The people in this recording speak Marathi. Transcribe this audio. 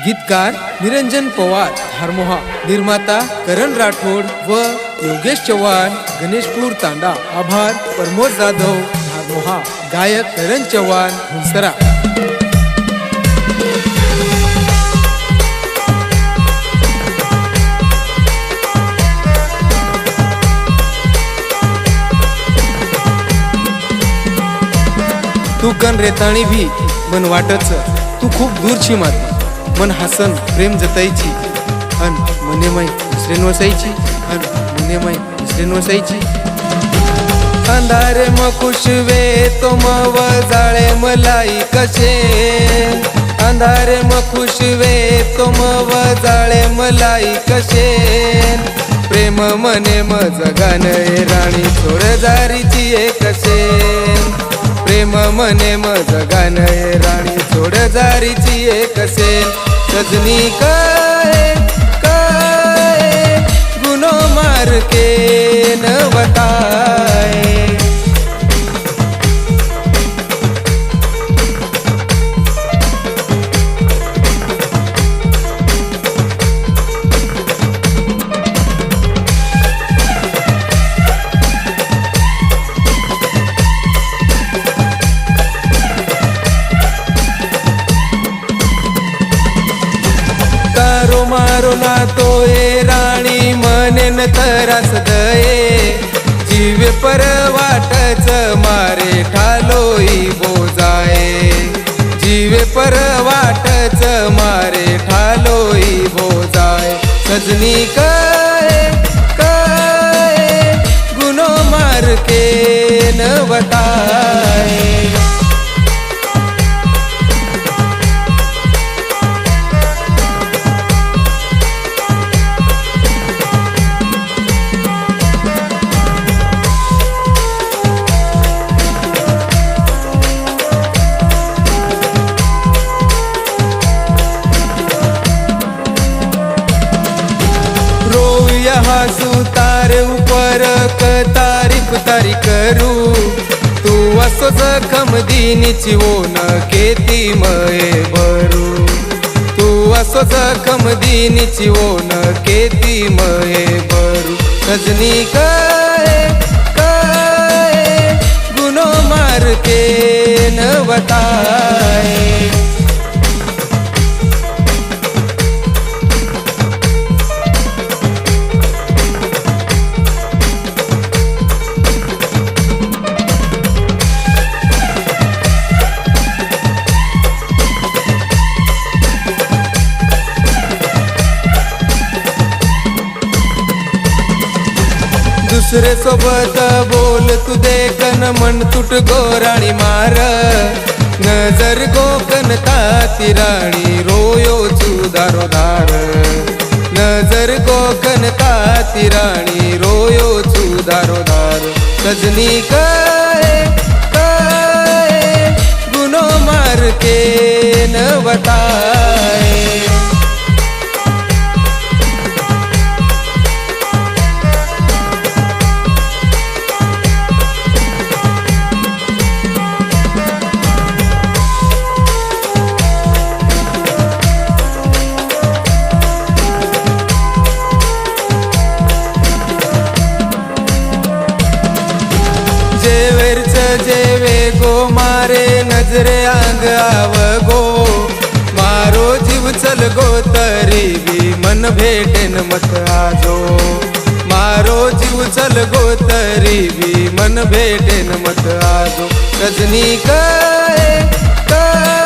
गीतकार निरंजन पवार धारमोहा, निर्माता करण राठोड व योगेश चव्हाण गणेशपूर तांडा। आभार प्रमोद जाधव धारमोहा, गायक करण चव्हाण हुंसरा। तू कन रेताणी भी मन वाटच, तू खूप दूरची माती, मन हसन प्रेम जतायची अन मने माई दुसरेन वसायची, अन मने माई दुसरेन वसायची। अंधारे म खुशवे तो मव जाळे मलाई कसे, अंधारे म खुशवे तो मव जाळे मलाई कसे। प्रेम मने म जगान राणी थोड जारीची कसे, प्रेम मने म जगान राणी थोड जारीची कसे। सजनी काय काय गुनो मार के न बताए, मारो ना तो ए राणी मने न तरास दये। जीव पर वाटच मारे ठालोई बोजाए, जीव पर वाटच मारे ठालोई बोजाए। सजनी काय काय गुनो मार के न बताए, सुतार ऊपर तारीफ तारी करू। तू असो जखम दिनीची वो न केती मये भरू, तू असो जखम दिनीची वो न केती मये भरू। सजनी काय काय गुनो मार के न बताए, दुसरे सोबत बोल तू देखन मन तुट गोराणी मार। नजर गोकन ताती राणी रोयो चुदारो दार, नजर गोकन ताती राणी रोयो चुदारो दार। सजनी काय काय गुनो मार के न बताए, जेवे गो मारे नजरे आंग आव गो। मारो जीव चल गो तरी भी मन भेटेन मत आजो, मारो जीव चल गो तरी भी मन भेटेन मत आजो। रजनी काय काय